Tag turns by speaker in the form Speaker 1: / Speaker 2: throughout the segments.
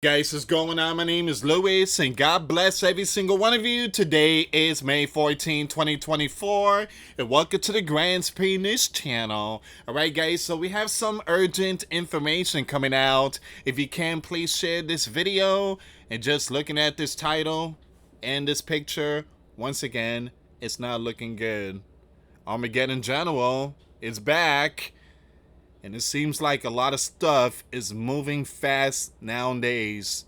Speaker 1: Guys, what's going on? My name is Louis, and God bless every single one of you. Today is May 14, 2024, and welcome to the Grand Prix News channel. Alright guys, so we have some urgent information coming out. If you can, please share this video. And just looking at this title and this picture, once again, it's not looking good. Armageddon General is back. And it seems like a lot of stuff is moving fast nowadays.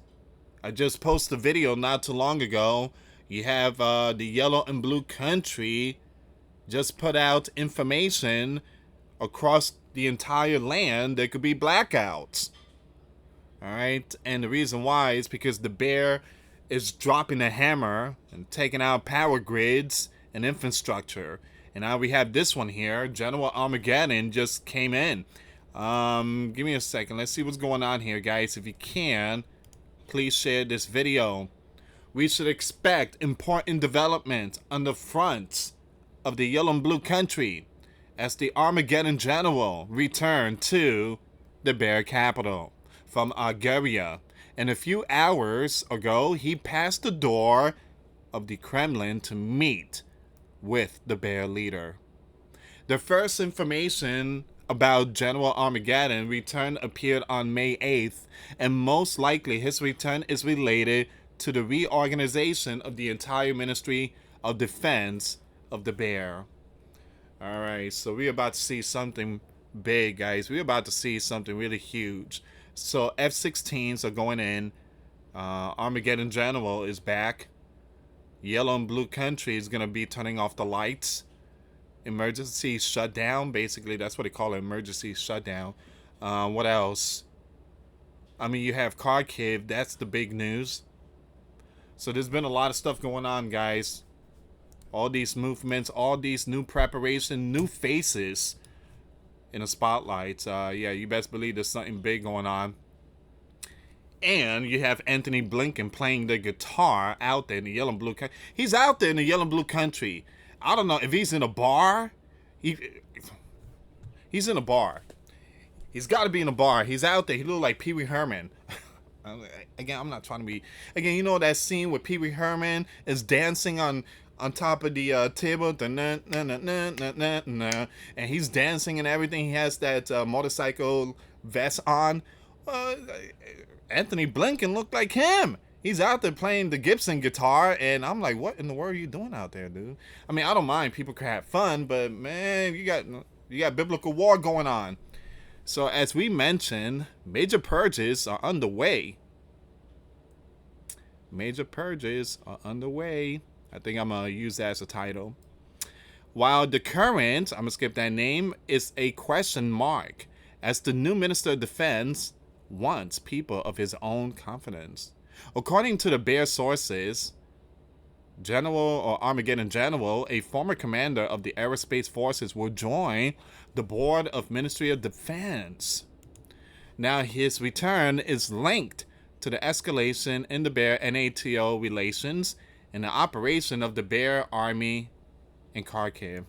Speaker 1: I just posted a video not too long ago. You have the yellow and blue country just put out information across the entire land. There could be blackouts. Alright, and the reason why is because the bear is dropping a hammer and taking out power grids and infrastructure. And now we have this one here. General Armageddon just came in. Give me a second. Let's see what's going on here, guys. If you can, please share this video. We should expect important development on the front of the yellow and blue country as the Armageddon General returned to the bear capital from Algeria. And a few hours ago, he passed the door of the Kremlin to meet with the bear leader. The first information about General Armageddon return appeared on May 8th, and most likely his return is related to the reorganization of the entire Ministry of Defense of the bear. Alright, so we're about to see something big, guys. We're about to see something really huge. So F-16s are going in. Armageddon General is back. Yellow and blue country is going to be turning off the lights. Emergency shutdown. Basically, that's what they call it, emergency shutdown. What else? I mean, you have Carcave. That's the big news. So there's been a lot of stuff going on, guys. All these movements, all these new preparation, new faces in the spotlight. Yeah, you best believe there's something big going on. And you have Anthony Blinken playing the guitar out there in the yellow and blue country. He's out there in the yellow and blue country. I don't know if he's in a bar. He's in a bar. He's got to be in a bar. He's out there. He looks like Pee Wee Herman. Again, I'm not trying to be. Again, you know that scene where Pee Wee Herman is dancing on top of the table, and he's dancing and everything. He has that motorcycle vest on. Anthony Blinken looked like him. He's out there playing the Gibson guitar, and I'm like, what in the world are you doing out there, dude? I mean, I don't mind. People can have fun, but man, you got biblical war going on. So as we mentioned, major purges are underway. Major purges are underway. I think I'm going to use that as a title. While the current, I'm going to skip that name, is a question mark, as the new Minister of Defense wants people of his own confidence. According to the bear sources, General or Armageddon General, a former commander of the aerospace forces, will join the board of Ministry of Defense. Now his return is linked to the escalation in the bear NATO relations and the operation of the bear army in Carcave.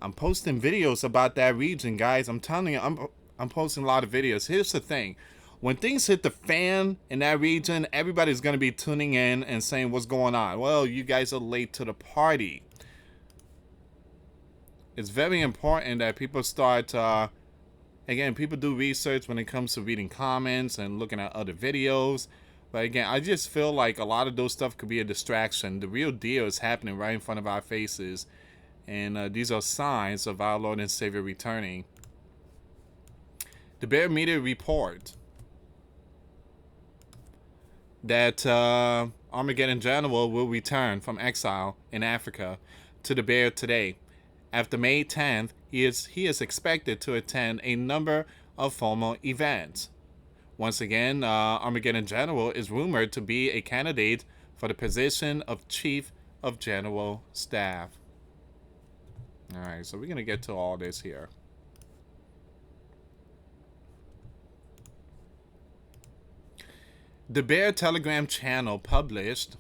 Speaker 1: I'm posting videos about that region, guys. I'm telling you, I'm posting a lot of videos. Here's the thing. When things hit the fan in that region, everybody's going to be tuning in and saying, what's going on? Well, you guys are late to the party. It's very important that people start, again, people do research when it comes to reading comments and looking at other videos. But again, I just feel like a lot of those stuff could be a distraction. The real deal is happening right in front of our faces. And these are signs of our Lord and Savior returning. The Bear Media report that Armageddon General will return from exile in Africa to the Bear today. After May 10th, he is expected to attend a number of formal events. Once again, Armageddon General is rumored to be a candidate for the position of Chief of General Staff. Alright, so we're going to get to all this here. The Bear Telegram channel published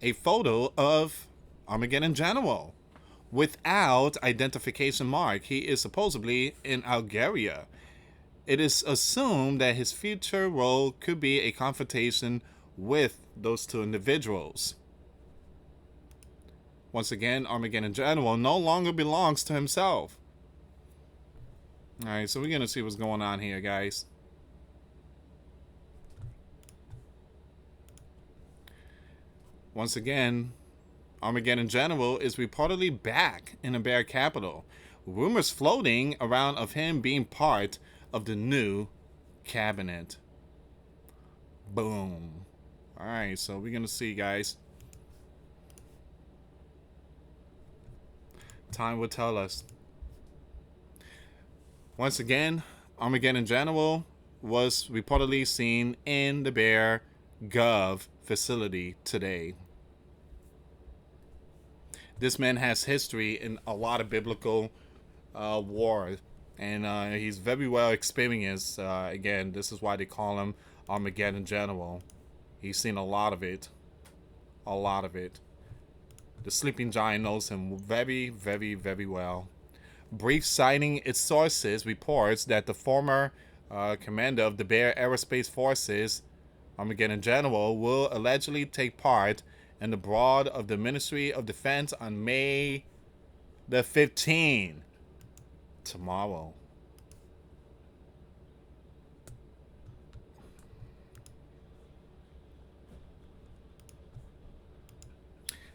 Speaker 1: a photo of Armageddon General without identification mark. He is supposedly in Algeria. it is assumed that his future role could be a confrontation with those two individuals. Once again, Armageddon General no longer belongs to himself. Alright, so we're going to see what's going on here, guys. Once again, Armageddon General is reportedly back in the Bear capital. Rumors floating around of him being part of the new cabinet. Boom. Alright, so we're going to see, guys. Time will tell us. Once again, Armageddon General was reportedly seen in the Bear Gov facility today. This man has history in a lot of biblical war, and he's very well experienced. Again, this is why they call him Armageddon General. He's seen a lot of it. A lot of it. The sleeping giant knows him very, very, very well. Brief citing its sources reports that the former commander of the Bear Aerospace Forces, Armageddon General, will allegedly take part in the broad of the Ministry of Defense on May the 15th, tomorrow.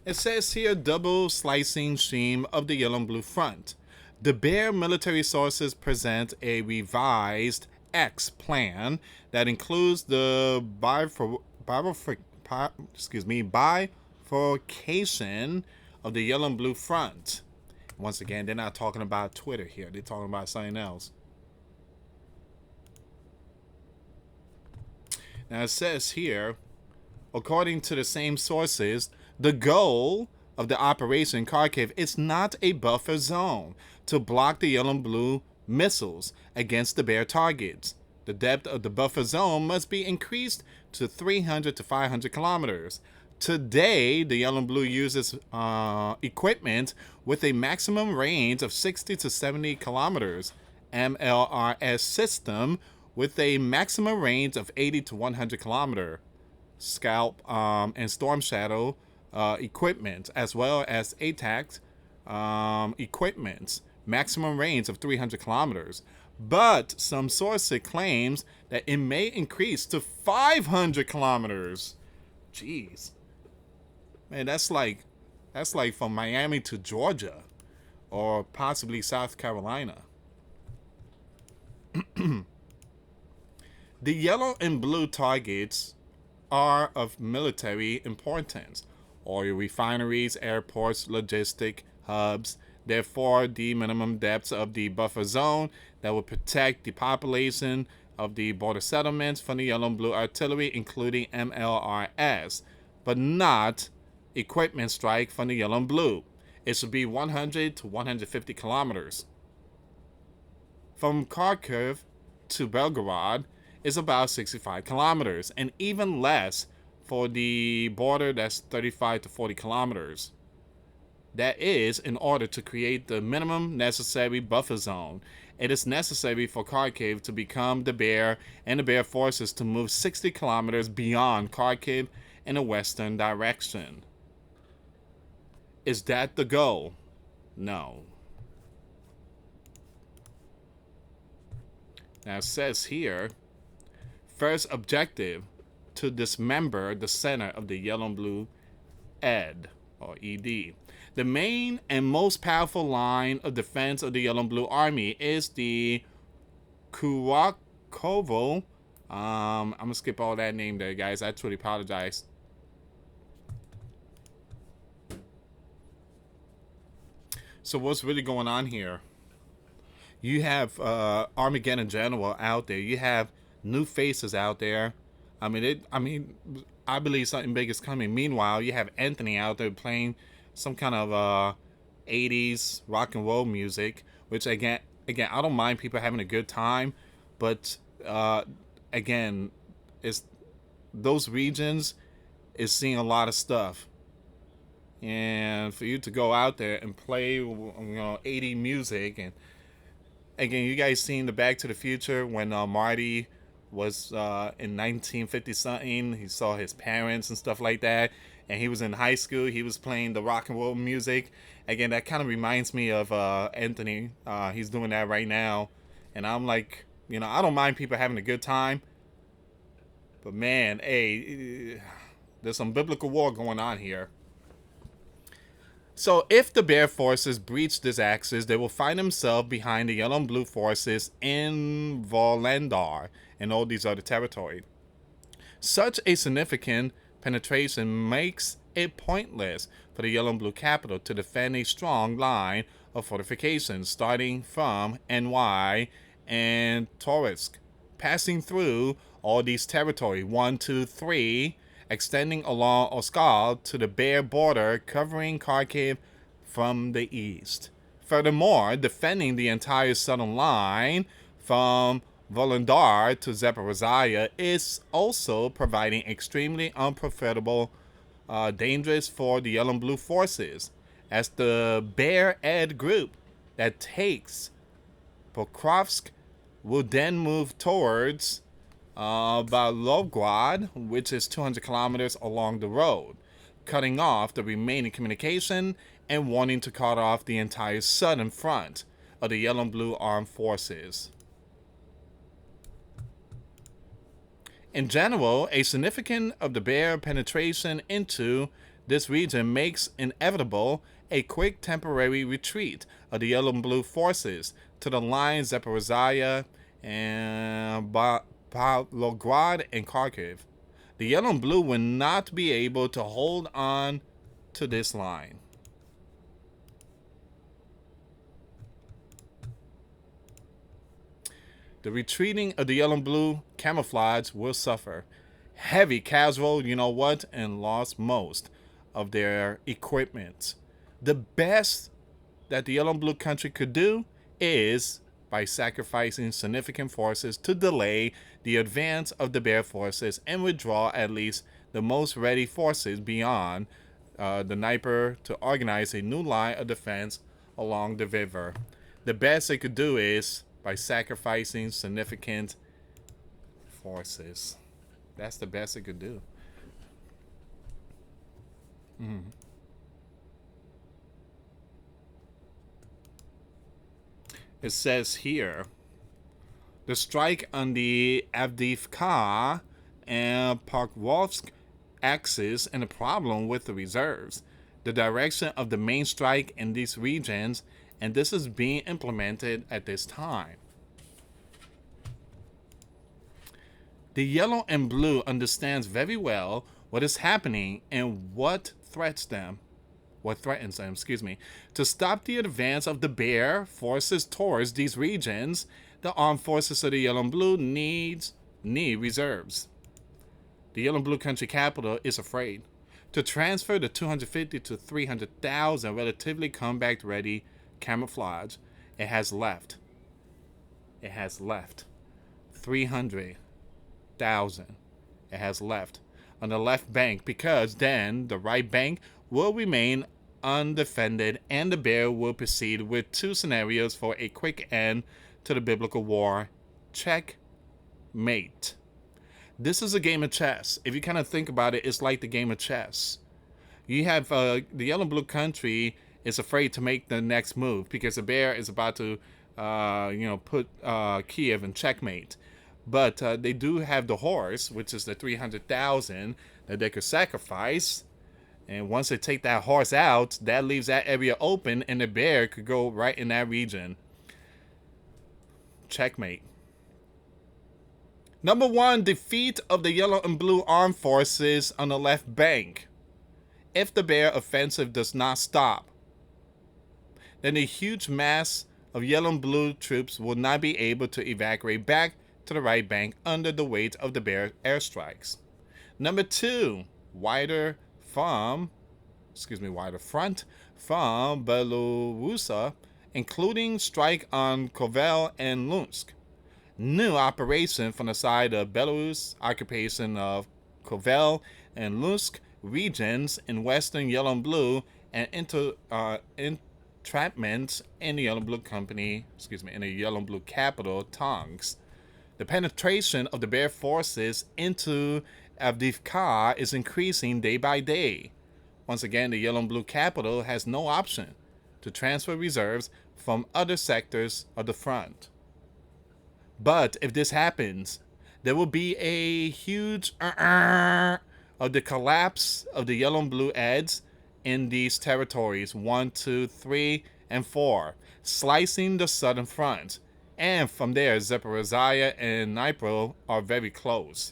Speaker 1: It says here, double slicing seam of the yellow and blue front. The Bear military sources present a revised X plan that includes the bifurcation of the yellow and blue front. Once again, they're not talking about Twitter here. They're talking about something else. Now it says here, according to the same sources, the goal of the Operation Carcave is not a buffer zone to block the yellow and blue missiles against the Bear targets. The depth of the buffer zone must be increased to 300 to 500 kilometers. Today, the yellow and blue uses equipment with a maximum range of 60 to 70 kilometers, MLRS system with a maximum range of 80 to 100 kilometers, Scalp and Storm Shadow equipment, as well as ATAC equipment, maximum range of 300 kilometers. But some sources claims that it may increase to 500 kilometers. Jeez. Man, that's like from Miami to Georgia or possibly South Carolina. The yellow and blue targets are of military importance. Oil refineries, airports, logistic hubs. Therefore, the minimum depths of the buffer zone that will protect the population of the border settlements from the yellow and blue artillery, including MLRS, but not equipment strike from the yellow and blue. It should be 100 to 150 kilometers. From Carcave to Belgorod is about 65 kilometers, and even less for the border that's 35 to 40 kilometers. That is in order to create the minimum necessary buffer zone. It is necessary for Carcave to become the Bear and the Bear forces to move 60 kilometers beyond Carcave in a western direction. Is that the goal? No. Now it says here, first objective, to dismember the center of the yellow and blue ED, or ED. The main and most powerful line of defense of the yellow and blue army is the Kurakovo. I'm going to skip all that name there, guys. I truly apologize. So what's really going on here? You have Armageddon General out there. You have new faces out there. I I believe something big is coming. Meanwhile, you have Anthony out there playing some kind of 80s rock and roll music, which again, I don't mind people having a good time, but again, it's those regions is seeing a lot of stuff. And for you to go out there and play, 80 music again, you guys seen the Back to the Future when Marty was in 1950 something. He saw his parents and stuff like that, and he was in high school. He was playing the rock and roll music. Again, that kind of reminds me of Anthony. He's doing that right now, and I'm like, I don't mind people having a good time, but man, hey, there's some biblical war going on here. So if the Bear forces breach this axis, they will find themselves behind the Yellow and Blue forces in Volendar and all these other territories. Such a significant penetration makes it pointless for the Yellow and Blue capital to defend a strong line of fortifications starting from NY and Torsk, passing through all these territories, 1, 2, 3, extending along Oskal to the Bear border, covering Carcave from the east. Furthermore, defending the entire southern line from Volendar to Zaporizhia is also providing extremely unprofitable, dangerous for the Yellow and Blue forces, as the Bear Ed group that takes Pokrovsk will then move towards Balovgrad, which is 200 kilometers along the road, cutting off the remaining communication and wanting to cut off the entire southern front of the Yellow and Blue armed forces. In general, a significant of the Bear penetration into this region makes inevitable a quick temporary retreat of the Yellow and Blue forces to the lines Zaporizhia and Pavlograd and Carcave. The Yellow and Blue will not be able to hold on to this line. The retreating of the Yellow and Blue camouflage will suffer heavy casualty, and lost most of their equipment. The best that the Yellow and Blue country could do is by sacrificing significant forces to delay the advance of the Bear forces and withdraw at least the most ready forces beyond the Dnieper to organize a new line of defense along the river. The best they could do is by sacrificing significant forces. That's the best they could do. It says here, the strike on the Avdiivka and Pokrovsk axis and the problem with the reserves, the direction of the main strike in these regions, and this is being implemented at this time. The Yellow and Blue understands very well what is happening and what threatens them, to stop the advance of the Bear forces towards these regions. The armed forces of the Yellow and Blue need reserves. The Yellow and Blue country capital is afraid to transfer the 250 to 300,000 relatively combat-ready camouflage it has left. 300,000 it has left on the left bank, because then the right bank will remain undefended and the Bear will proceed with two scenarios for a quick end to the biblical war. Checkmate. This is a game of chess. If you kind of think about it, it's like the game of chess. You have the Yellow and Blue country is afraid to make the next move because the Bear is about to put Kiev in checkmate. But they do have the horse, which is the 300,000 that they could sacrifice. And once they take that horse out, that leaves that area open, and the Bear could go right in that region. Checkmate. Number 1, defeat of the Yellow and Blue armed forces on the left bank. If the Bear offensive does not stop, then a huge mass of Yellow and Blue troops will not be able to evacuate back to the right bank under the weight of the Bear airstrikes. Number 2, wider front from Belarusia, including strike on Kovel and Lunsk. New operation from the side of Belarus, occupation of Kovel and Lunsk regions in western Yellow and Blue, and entrapment in the Yellow Blue Company, in the Yellow Blue capital, Tongs. The penetration of the Bear forces into Avdiivka is increasing day by day. Once again, the Yellow and Blue capital has no option to transfer reserves from other sectors of the front. But if this happens, there will be a huge of the collapse of the Yellow and Blue Eds in these territories 1, 2, 3, and 4, slicing the southern front. And from there, Zaporizhia and Dnipro are very close.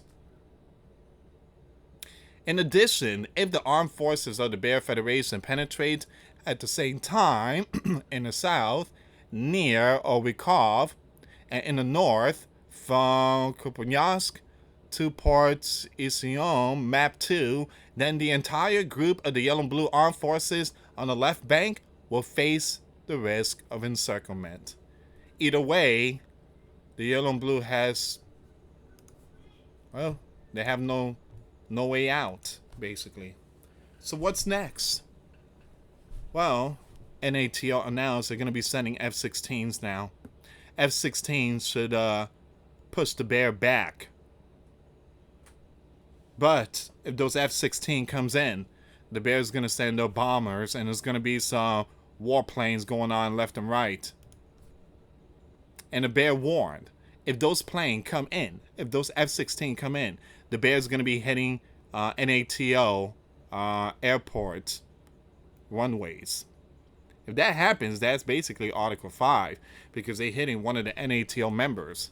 Speaker 1: In addition, if the armed forces of the Bear Federation penetrate at the same time in the south, near Orikov, and in the north, from Kupiansk to Port Ision, map 2, then the entire group of the Yellow and Blue armed forces on the left bank will face the risk of encirclement. Either way, the Yellow and Blue has, well, they have no way out, basically. So what's next? Well, NATO announced they're going to be sending F-16s now. F-16s should push the Bear back. But if those F-16 comes in, the Bear's going to send their bombers, and there's going to be some warplanes going on left and right. And the Bear warned, if those planes come in, if those F-16 come in, the Bear's going to be hitting NATO airport runways. If that happens, that's basically Article 5, because they're hitting one of the NATO members.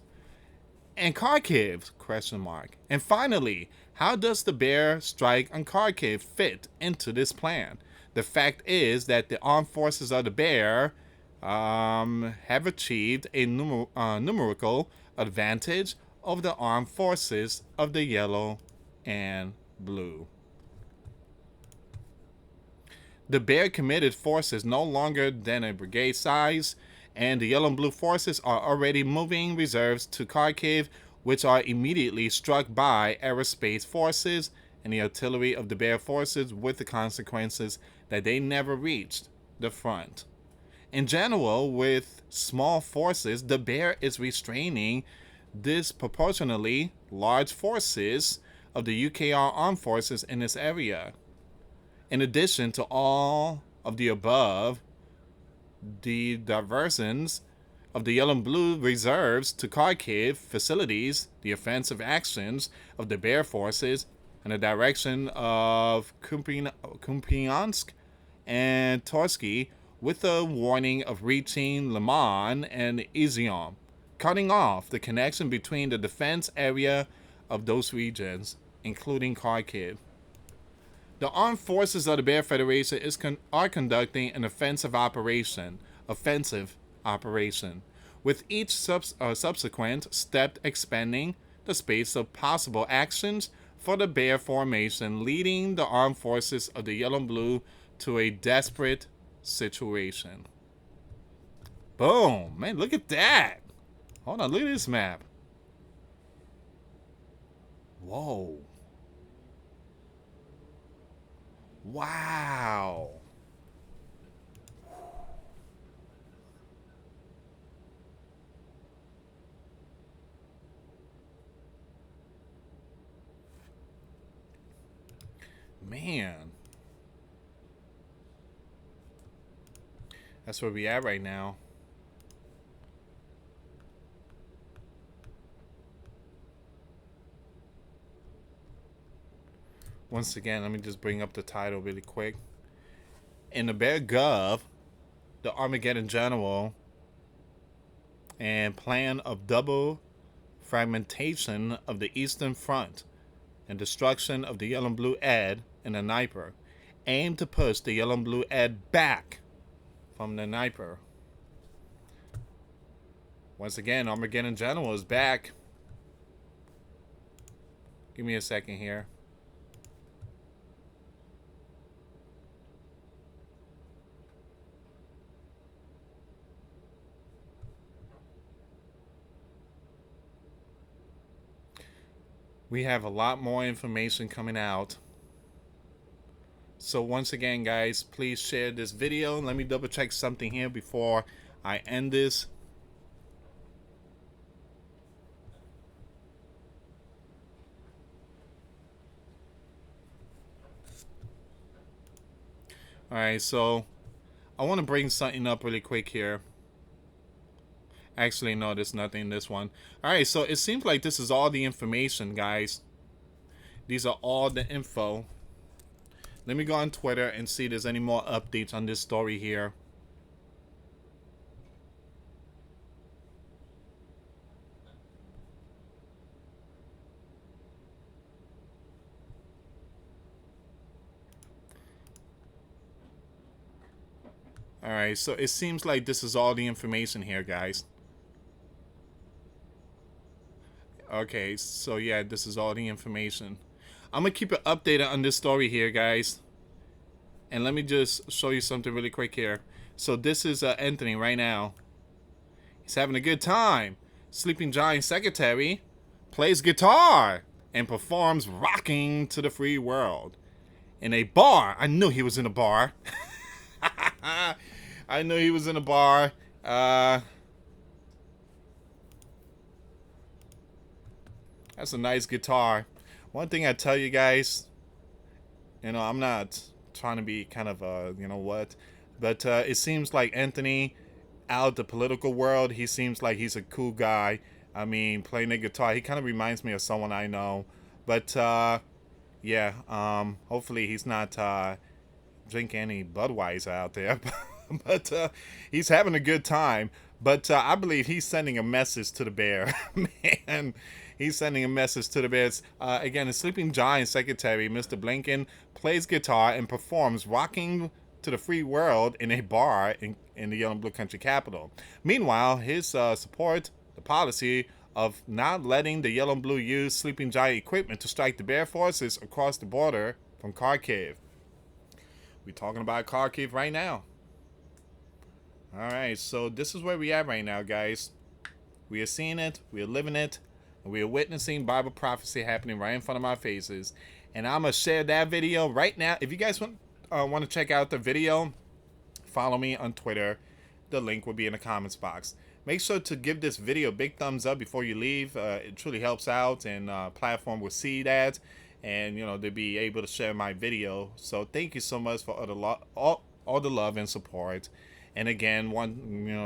Speaker 1: And Carcave, ? And finally, how does the Bear strike on Carcave fit into this plan? The fact is that the armed forces of the Bear have achieved a numerical advantage over the armed forces of the Yellow and Blue. The Bear committed forces no longer than a brigade size, and the Yellow and Blue forces are already moving reserves to Carcave, which are immediately struck by aerospace forces and the artillery of the Bear forces, with the consequences that they never reached the front. In general, with small forces, the Bear is restraining disproportionately large forces of the UKR armed forces in this area. In addition to all of the above, the diversions of the Yellow and Blue reserves to Carcave facilities the offensive actions of the Bear forces in the direction of Kupiansk and Torsky, with a warning of reaching Liman and Izium, cutting off the connection between the defense area of those regions, including Carcave. The armed forces of the Bear Federation are conducting an offensive operation, with each subsequent step expanding the space of possible actions for the Bear formation, leading the armed forces of the Yellow and Blue to a desperate situation. Boom! Man, look at that! Hold on, look at this map. Whoa. Wow. Man. That's where we at right now. Once again, let me just bring up the title really quick. In the Bear Gov, the Armageddon General and plan of double fragmentation of the Eastern Front and destruction of the Yellow and Blue Ed in the Dnieper aim to push the Yellow and Blue Ed back from the Dnieper. Once again, Armageddon General is back. Give me a second here. We have a lot more information coming out. So once again, guys, please share this video. Let me double check something here before I end this. Alright, so I want to bring something up really quick here. Actually, no, there's nothing in this one. Alright, so it seems like this is all the information, guys. These are all the info. Let me go on Twitter and see if there's any more updates on this story here. Alright, so it seems like this is all the information here, guys. Okay, so yeah, this is all the information. I'm going to keep it updated on this story here, guys. And let me just show you something really quick here. So this is Anthony right now. He's having a good time. Sleeping Giant secretary plays guitar and performs Rocking to the Free World in a bar. I knew he was in a bar. I knew he was in a bar. That's a nice guitar. One thing I tell you guys, you know, I'm not trying to be kind of you know what, but it seems like Anthony, out of the political world, he seems like he's a cool guy. I mean, playing the guitar, he kind of reminds me of someone I know. But yeah, hopefully he's not drinking any Budweiser out there. But he's having a good time. But I believe he's sending a message to the bear. Man, he's sending a message to the bears. Again, the Sleeping Giant secretary, Mr. Blinken, plays guitar and performs Rocking to the Free World in a bar in the Yellow and Blue Country capital. Meanwhile, his support the policy of not letting the Yellow and Blue use Sleeping Giant equipment to strike the bear forces across the border from Carcave. We're talking about Carcave right now. Alright, so this is where we at right now, guys. We are seeing it, we are living it, and we are witnessing Bible prophecy happening right in front of our faces. And I'm going to share that video right now. If you guys want to check out the video, follow me on Twitter. The link will be in the comments box. Make sure to give this video a big thumbs up before you leave. It truly helps out, and platform will see that, and you know, they'll be able to share my video. So thank you so much for all the love and support. And again,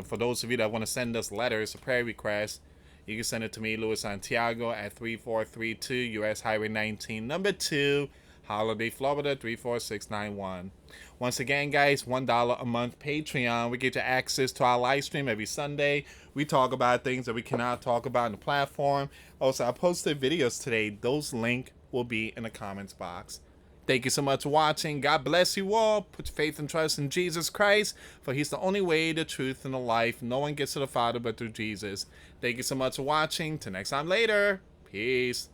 Speaker 1: for those of you that want to send us letters or prayer requests, you can send it to me, US Santiago, at 3432 US Highway 19, number 2, Holiday, Florida 34691. Once again, guys, $1 a month Patreon. We get you access to our live stream every Sunday. We talk about things that we cannot talk about on the platform. Also, I posted videos today. Those links will be in the comments box. Thank you so much for watching. God bless you all. Put your faith and trust in Jesus Christ, for he's the only way, the truth, and the life. No one gets to the Father but through Jesus. Thank you so much for watching. Till next time later. Peace.